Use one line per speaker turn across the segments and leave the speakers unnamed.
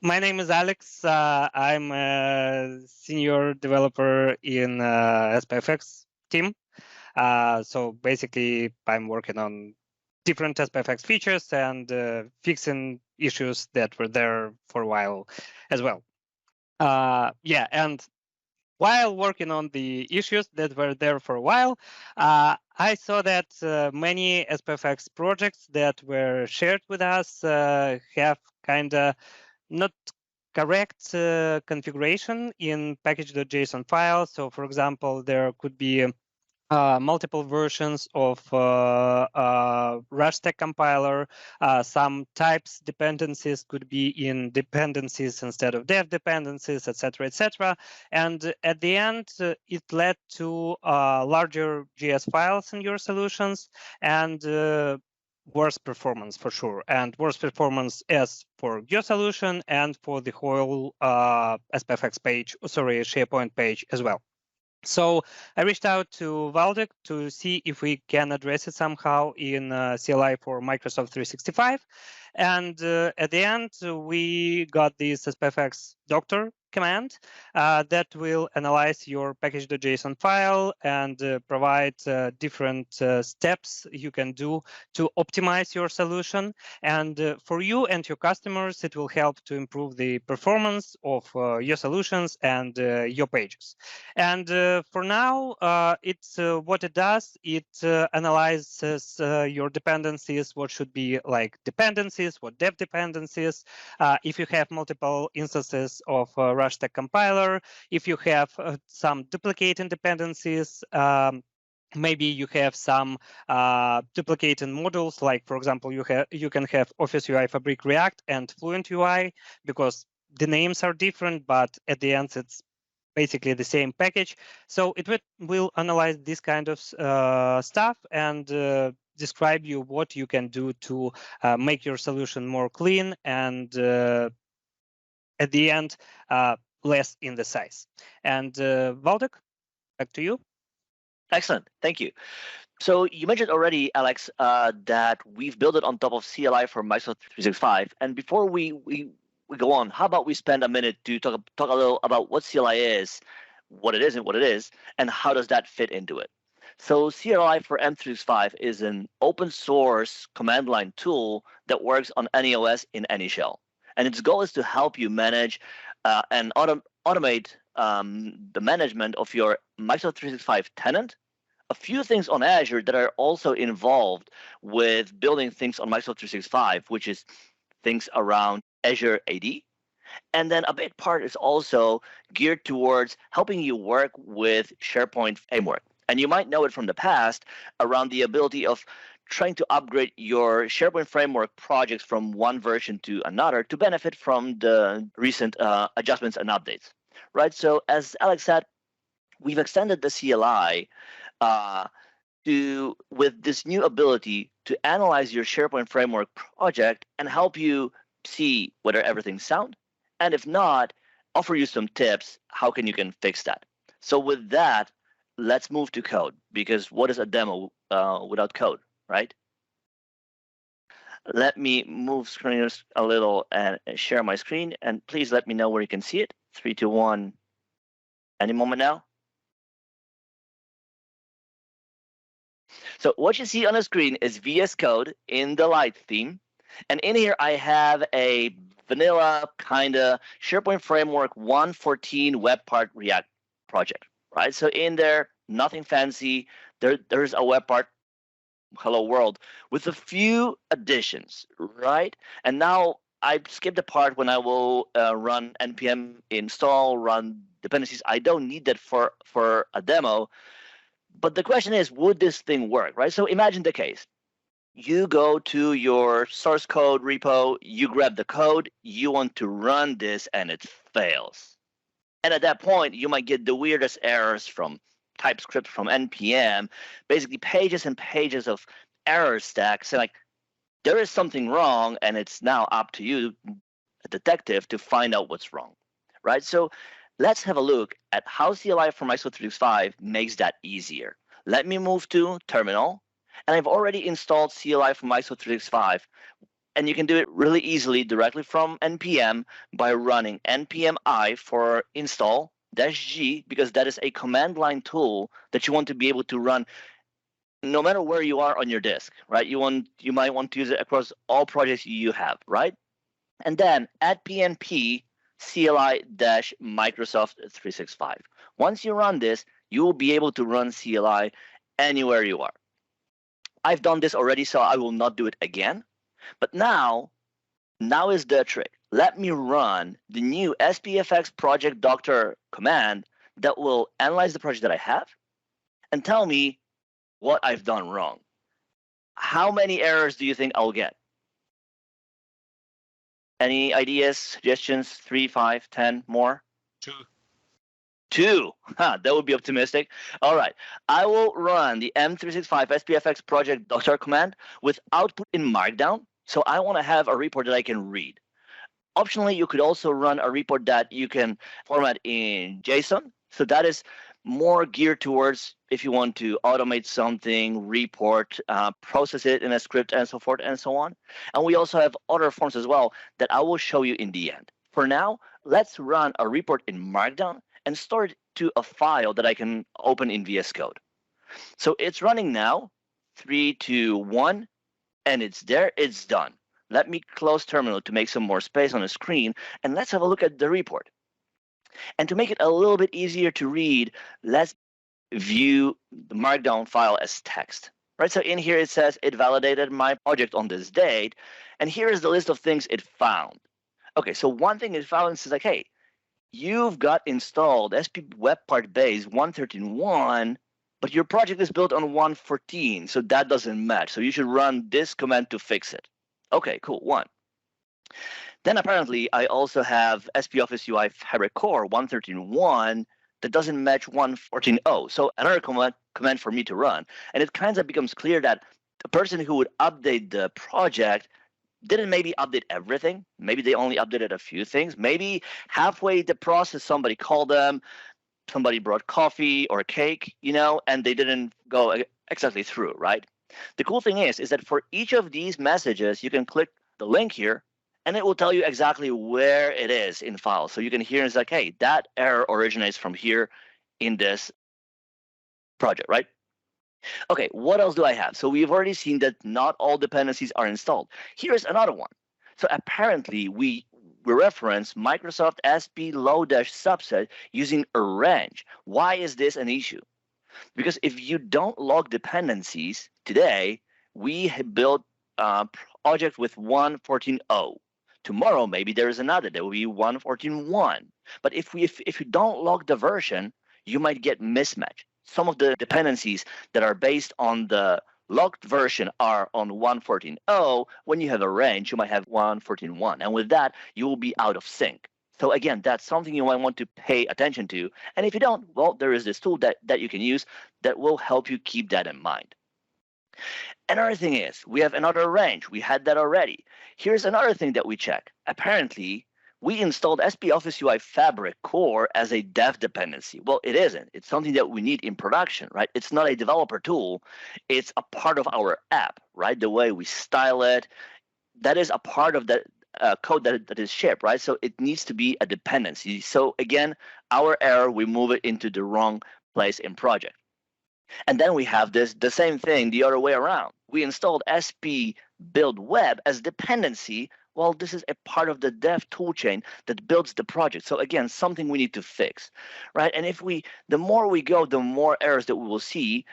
My name is Alex. I'm a senior developer in SPFx team. So basically, I'm working on different SPFx features and fixing issues that were there for a while as well. Yeah, and while working on the issues that were there for a while, I saw that many SPFx projects that were shared with us have kind of not correct configuration in package.json file. So, for example, there could be multiple versions of Rush compiler. Some types dependencies could be in dependencies instead of dev dependencies, etc., etc. And at the end, it led to larger JS files in your solutions and worse performance for sure, and worse performance as for your solution and for the whole SPFx page, sorry, SharePoint page as well. So I reached out to Waldek to see if we can address it somehow in CLI for Microsoft 365. And at the end, we got this SPFx doctor command that will analyze your package.json file and provide different steps you can do to optimize your solution. And for you and your customers, it will help to improve the performance of your solutions and your pages. And for now, it's what it does. It analyzes your dependencies, what should be like dependencies, what dev dependencies. If you have multiple instances of Rush compiler, if you have some duplicating dependencies, maybe you have some duplicating modules, like for example, you can have Office UI Fabric React and Fluent UI because the names are different, but at the end it's basically the same package. So it will analyze this kind of stuff and describe you what you can do to make your solution more clean and at the end less in the size. And Waldek, back to you.
Excellent, thank you. So you mentioned already, Alex, that we've built it on top of CLI for Microsoft 365. And before we go on, how about we spend a minute to talk a little about what CLI is, what it is, and how does that fit into it. So CLI for M365 is an open source command line tool that works on any OS in any shell. And its goal is to help you manage and automate the management of your Microsoft 365 tenant, a few things on Azure that are also involved with building things on Microsoft 365, which is things around Azure AD. And then a big part is also geared towards helping you work with SharePoint framework. And you might know it from the past around the ability of trying to upgrade your SharePoint framework projects from one version to another to benefit from the recent adjustments and updates, right? So as Alex said, we've extended the CLI with this new ability to analyze your SharePoint framework project and help you see whether everything's sound, and if not, offer you some tips how you can fix that. So with that, let's move to code, because what is a demo without code, right? Let me move screens a little and share my screen, and please let me know where you can see it. 3, 2, 1. Any moment now. So what you see on the screen is VS Code in the light theme. And in here, I have a vanilla kind of SharePoint Framework 1.14 web part React project, right? So in there, nothing fancy. There's a web part, hello world, with a few additions, right? And now I skipped the part when I will run npm install, run dependencies. I don't need that for a demo. But the question is, would this thing work, right? So imagine the case. You go to your source code repo, you grab the code, you want to run this, and it fails. And at that point, you might get the weirdest errors from TypeScript, from npm, basically pages and pages of error stacks. So like, there is something wrong, and it's now up to you, a detective, to find out what's wrong, right? So let's have a look at how CLI for Microsoft 365 makes that easier. Let me move to terminal. And I've already installed CLI for Microsoft 365 And you can do it really easily directly from npm by running npm-i for install -g, because that is a command line tool that you want to be able to run no matter where you are on your disk, right? You might want to use it across all projects you have, right? And then add PnP CLI-Microsoft 365. Once you run this, you will be able to run CLI anywhere you are. I've done this already, so I will not do it again. But now is the trick. Let me run the new SPFx project doctor command that will analyze the project that I have and tell me what I've done wrong. How many errors do you think I'll get? Any ideas, suggestions? 3, 5, 10, more?
2.
2. That would be optimistic. All right. I will run the M365 SPFX project doctor command with output in markdown. So I want to have a report that I can read. Optionally, you could also run a report that you can format in JSON. So that is more geared towards if you want to automate something, report, process it in a script, and so forth and so on. And we also have other forms as well that I will show you in the end. For now, let's run a report in Markdown and store it to a file that I can open in VS Code. So it's running now, 3, 2, 1, and it's there, it's done. Let me close terminal to make some more space on the screen, and let's have a look at the report. And to make it a little bit easier to read, let's view the Markdown file as text. Right, so in here it says it validated my project on this date, and here is the list of things it found. Okay, so one thing it found is like, hey, you've got installed SP Web Part Base 113.1, but your project is built on 114, so that doesn't match. So you should run this command to fix it. Okay, cool, 1. Then apparently I also have SP Office UI Fabric Core 113.1 that doesn't match 114.0. So another command for me to run. And it kind of becomes clear that the person who would update the project didn't maybe update everything. Maybe they only updated a few things. Maybe halfway the process, somebody called them, somebody brought coffee or cake, and they didn't go exactly through, right? The cool thing is that for each of these messages, you can click the link here, and it will tell you exactly where it is in file. So you can hear it's like, hey, that error originates from here in this project, right? Okay, what else do I have? So we've already seen that not all dependencies are installed. Here's another one. So apparently we reference Microsoft SP low-subset using a range. Why is this an issue? Because if you don't log dependencies today, we have built a project with 114.0. Tomorrow, maybe there is another. There will be 114.1. But if you don't log the version, you might get mismatch. Some of the dependencies that are based on the logged version are on 114.0. When you have a range, you might have 114.1. And with that, you will be out of sync. So again, that's something you might want to pay attention to. And if you don't, well, there is this tool that you can use that will help you keep that in mind. Another thing is, we have another range. We had that already. Here's another thing that we check. Apparently, we installed SP Office UI Fabric Core as a dev dependency. Well, it isn't. It's something that we need in production, right? It's not a developer tool. It's a part of our app, right? The way we style it, that is a part of the code that is shipped, right? So it needs to be a dependency. So again, our error, we move it into the wrong place in project. And then we have the same thing the other way around. We installed SP build web as dependency. Well, this is a part of the dev toolchain that builds the project. So again, something we need to fix, right? And the more we go, the more errors that we will see,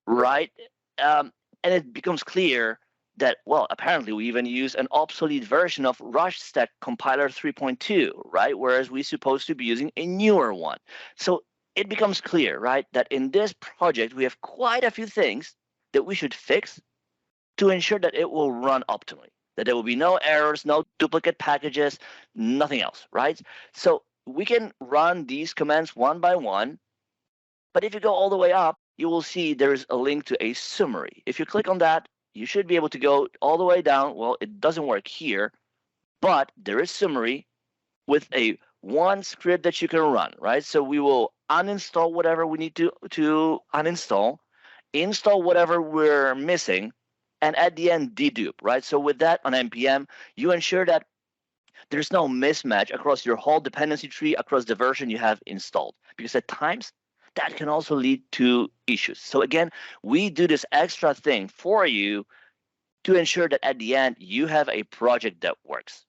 right? And it becomes clear that, well, apparently we even use an obsolete version of RushStack compiler 3.2, right? Whereas we're supposed to be using a newer one. So it becomes clear, right, that in this project, we have quite a few things that we should fix to ensure that it will run optimally, that there will be no errors, no duplicate packages, nothing else, right? So we can run these commands one by one, but if you go all the way up, you will see there is a link to a summary. If you click on that, you should be able to go all the way down. Well, it doesn't work here, but there is summary with a one script that you can run, right? So we will uninstall whatever we need to uninstall, install whatever we're missing, and at the end dedupe, right? So with that on npm, you ensure that there's no mismatch across your whole dependency tree across the version you have installed, because at times that can also lead to issues. So again, we do this extra thing for you to ensure that at the end you have a project that works,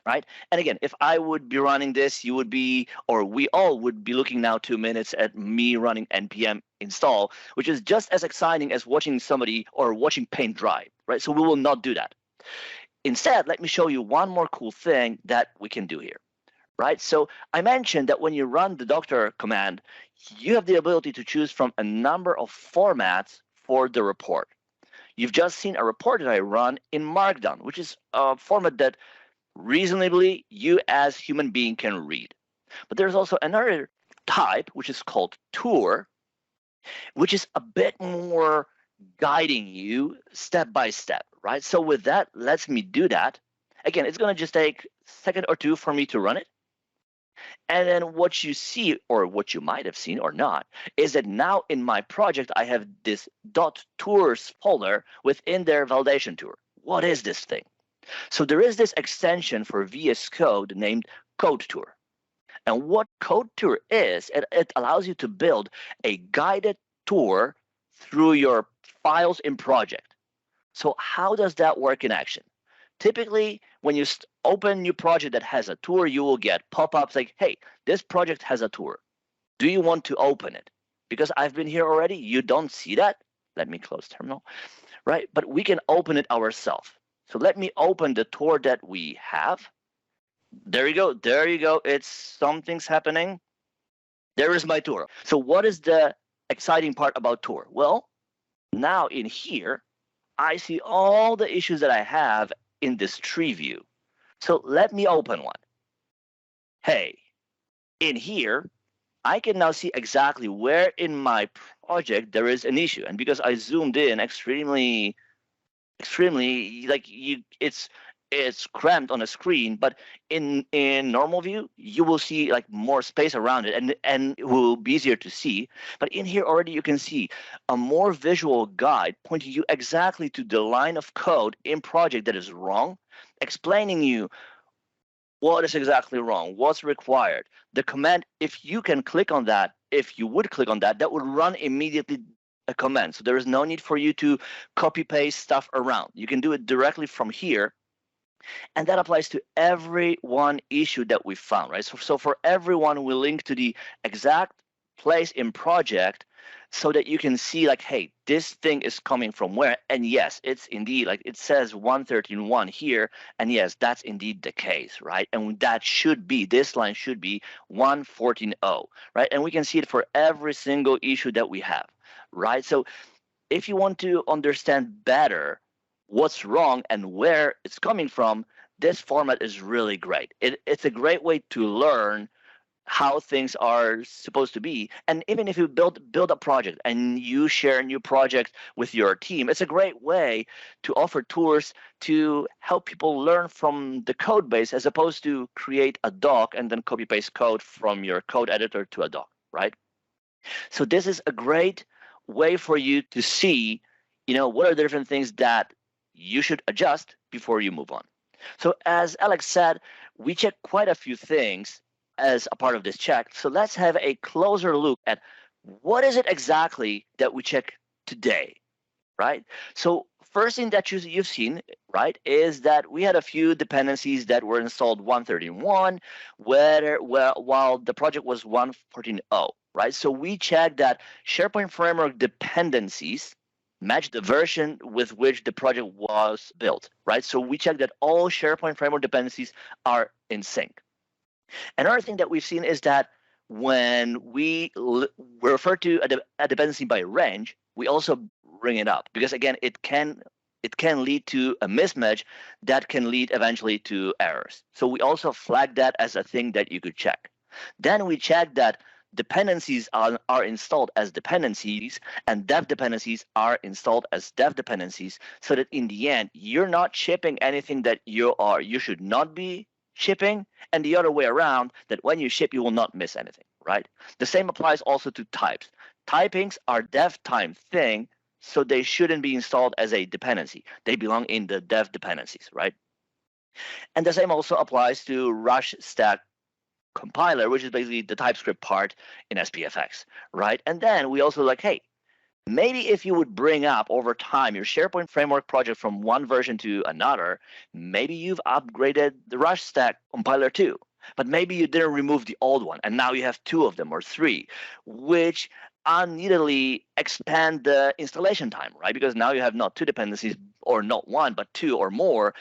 right? And again, if I would be running this, you would be, or we all would be looking now 2 minutes at me running npm install, which is just as exciting as watching somebody or watching paint dry, right? So we will not do that. Instead, let me show you one more cool thing that we can do here, right? So I mentioned that when you run the doctor command, you have the ability to choose from a number of formats for the report. You've just seen a report that I run in Markdown, which is a format that reasonably you as human being can read. But there's also another type, which is called tour, which is a bit more guiding you step by step, right? So with that, let me do that. Again, it's going to just take a second or two for me to run it. And then what you see, or what you might have seen or not, is that now in my project, I have this .tours folder within their validation tour. What is this thing? So there is this extension for VS Code named CodeTour. And what CodeTour is, it allows you to build a guided tour through your files in project. So how does that work in action? Typically, when you open a new project that has a tour, you will get pop-ups like, hey, this project has a tour. Do you want to open it? Because I've been here already, you don't see that. Let me close terminal, right? But we can open it ourselves. So let me open the tour that we have. There you go. There you go. It's something's happening. There is my tour. So what is the exciting part about tour? Well, now in here, I see all the issues that I have in this tree view. So let me open one. Hey, in here, I can now see exactly where in my project there is an issue. And because I zoomed in extremely like it's cramped on a screen, but in normal view you will see like more space around it, and it will be easier to see. But in here already you can see a more visual guide pointing you exactly to the line of code in project that is wrong, explaining you what is exactly wrong, what's required. The command, if you can click on that, if you would click on that, that would run immediately a command. So there is no need for you to copy paste stuff around. You can do it directly from here. And that applies to every one issue that we found, right? So for everyone, we link to the exact place in project so that you can see like, hey, this thing is coming from where? And yes, it's indeed like it says 113.1 here. And yes, that's indeed the case, right? And that should be, this line should be 114.0, right? And we can see it for every single issue that we have, right? So if you want to understand better what's wrong and where it's coming from, this format is really great. It's a great way to learn how things are supposed to be. And even if you build a project and you share a new project with your team, it's a great way to offer tours to help people learn from the code base, as opposed to create a doc and then copy paste code from your code editor to a doc, right? So this is a great way for you to see, what are the different things that you should adjust before you move on. So as Alex said, we check quite a few things as a part of this check. So let's have a closer look at what is it exactly that we check today, right? So first thing that you've seen, right, is that we had a few dependencies that were installed 113.1, while the project was 114.0, right? So we checked that SharePoint Framework dependencies match the version with which the project was built, right? So we check that all SharePoint Framework dependencies are in sync. Another thing that we've seen is that when we refer to a dependency by range, we also bring it up, because again, it can lead to a mismatch that can lead eventually to errors. So we also flag that as a thing that you could check. Then we check that dependencies are installed as dependencies, and dev dependencies are installed as dev dependencies, so that in the end you're not shipping anything that you should not be shipping, and the other way around, that when you ship you will not miss anything, right? The same applies also to types. Typings are dev time thing, so they shouldn't be installed as a dependency. They belong in the dev dependencies, right? And the same also applies to Rush Stack compiler, which is basically the TypeScript part in SPFx, right? And then we also like, hey, maybe if you would bring up over time your SharePoint framework project from one version to another, maybe you've upgraded the Rush Stack compiler too. But maybe you didn't remove the old one, and now you have 2 of them or 3, which unneededly expand the installation time, right? Because now you have not 2 dependencies or not 1, but 2 or more,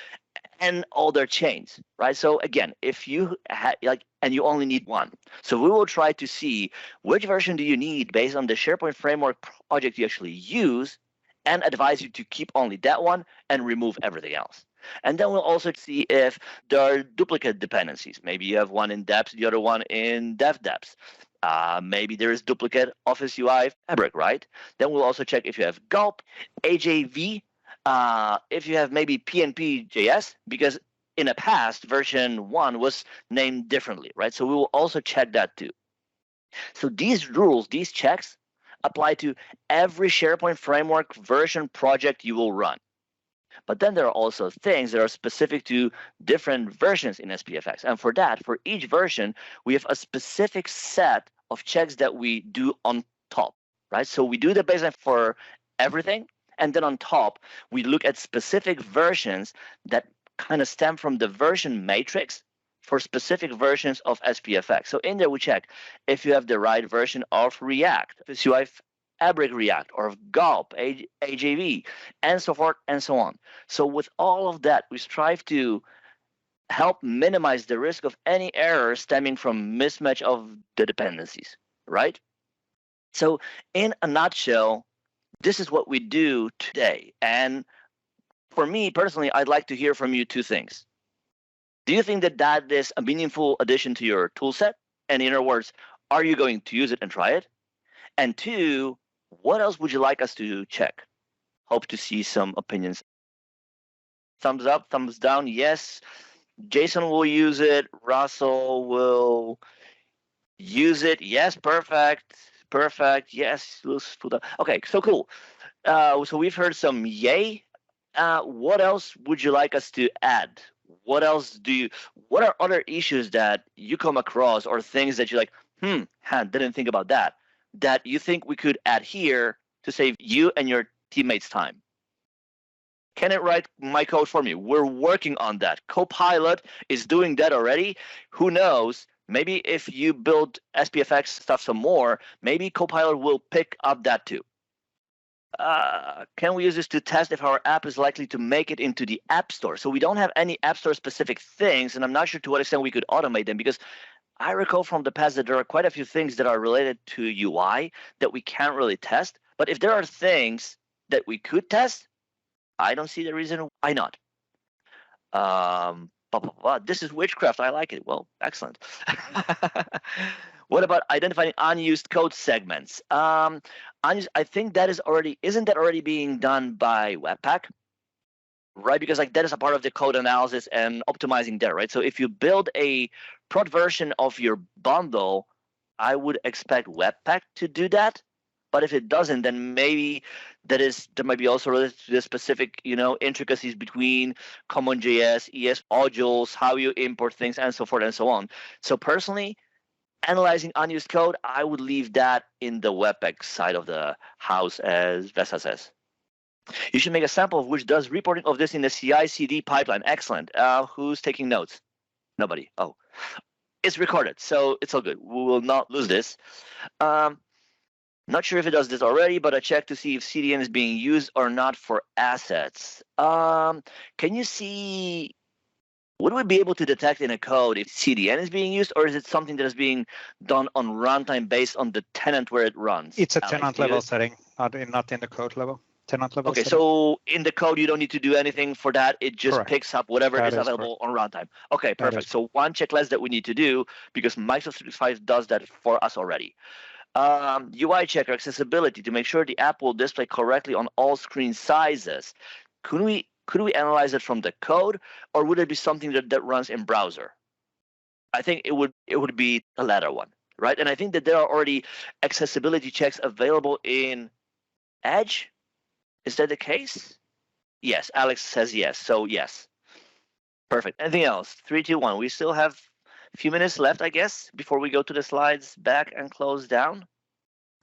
and all their chains, right? So again, if you had and you only need 1, so we will try to see which version do you need based on the SharePoint framework project you actually use, and advise you to keep only that one and remove everything else. And then we'll also see if there are duplicate dependencies. Maybe you have one in depth, the other one in dev depth. Maybe there is duplicate Office UI fabric, right? Then we'll also check if you have gulp, AJV, if you have maybe PnPjs, because in the past, version 1 was named differently, right? So we will also check that too. So these rules, these checks, apply to every SharePoint framework version project you will run. But then there are also things that are specific to different versions in SPFx. And for that, for each version, we have a specific set of checks that we do on top, right? So we do the baseline for everything. And then on top, we look at specific versions that kind of stem from the version matrix for specific versions of SPFx. So in there, we check if you have the right version of React, Office UI Fabric React, or of gulp, AJV, and so forth and so on. So with all of that, we strive to help minimize the risk of any error stemming from mismatch of the dependencies, right? So in a nutshell, this is what we do today. And for me personally, I'd like to hear from you 2 things. Do you think that that is a meaningful addition to your toolset? And in other words, are you going to use it and try it? And 2, what else would you like us to check? Hope to see some opinions. Thumbs up, thumbs down, yes. Jason will use it. Russell will use it. Yes, perfect. Perfect. Yes. Okay, so cool. So we've heard some yay. What else would you like us to add? What are other issues that you come across, or things that you're like, didn't think about that you think we could add here to save you and your teammates time? Can it write my code for me? We're working on that. Copilot is doing that already. Who knows? Maybe if you build SPFx stuff some more, maybe Copilot will pick up that too. Can we use this to test if our app is likely to make it into the App Store? So we don't have any App Store specific things, and I'm not sure to what extent we could automate them, because I recall from the past that there are quite a few things that are related to UI that we can't really test. But if there are things that we could test, I don't see the reason why not. This is witchcraft. I like it. Well, excellent. What about identifying unused code segments? I think that isn't that already being done by Webpack? Right, because that is a part of the code analysis and optimizing there, right? So if you build a prod version of your bundle, I would expect Webpack to do that. But if it doesn't, then maybe there might be also related to the specific, intricacies between CommonJS, ES modules, how you import things, and so forth and so on. So personally, analyzing unused code, I would leave that in the Webpack side of the house, as Vesa says. You should make a sample of which does reporting of this in the CI/CD pipeline. Excellent. Who's taking notes? Nobody. Oh, it's recorded, so it's all good. We will not lose this. Not sure if it does this already, but I checked to see if CDN is being used or not for assets. Can you see, would we be able to detect in a code if CDN is being used, or is it something that is being done on runtime based on the tenant where it runs?
It's a tenant level setting, not in the code level. Tenant level.
Okay,
setting.
So in the code, you don't need to do anything for that. It just
Correct.
picks up whatever
That
is
is
available on runtime. Okay, perfect.
is
So one checklist that we need to do, because Microsoft 365 does that for us already. UI checker accessibility to make sure the app will display correctly on all screen sizes. Could we analyze it from the code, or would it be something that runs in browser? I think it would be the latter one, right? And I think that there are already accessibility checks available in Edge. Is that the case? Yes, Alex says yes. So yes. Perfect. Anything else? 3, 2, 1. We still have a few minutes left, I guess, before we go to the slides back and close down.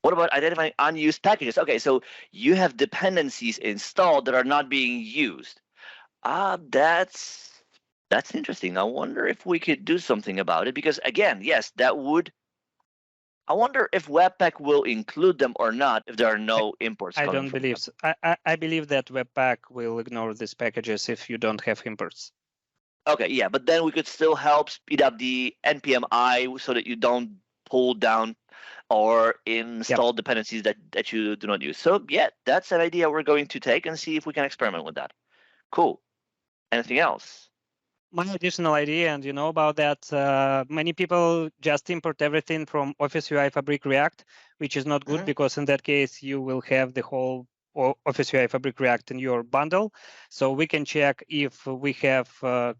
What about identifying unused packages? Okay, so you have dependencies installed that are not being used. That's interesting. I wonder if we could do something about it, because again, yes, that would. I wonder if Webpack will include them or not if there are no imports.
I don't believe so. I believe that Webpack will ignore these packages if you don't have imports.
Okay, yeah, but then we could still help speed up the npmi so that you don't pull down or install dependencies that you do not use. So yeah, that's an idea we're going to take and see if we can experiment with that. Cool. Anything else?
My additional idea, and you know about that, many people just import everything from Office UI Fabric React, which is not good because in that case you will have the whole Office UI Fabric React in your bundle. So we can check if we have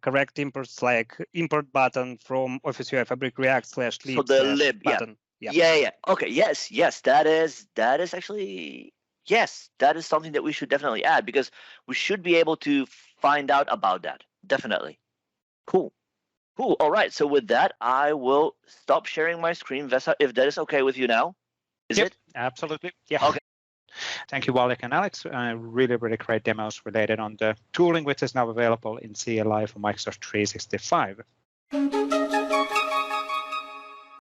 correct imports, like import button from Office UI Fabric React /lib.
So the lib
button.
Yeah. Okay. Yes. That is actually, yes, that is something that we should definitely add, because we should be able to find out about that. Definitely. Cool. All right. So with that, I will stop sharing my screen, Vesa, if that is okay with you now. Is it?
Absolutely. Yeah.
Okay.
Thank you, Waldek and Alex. Really great demos related on the tooling, which is now available in CLI for Microsoft 365.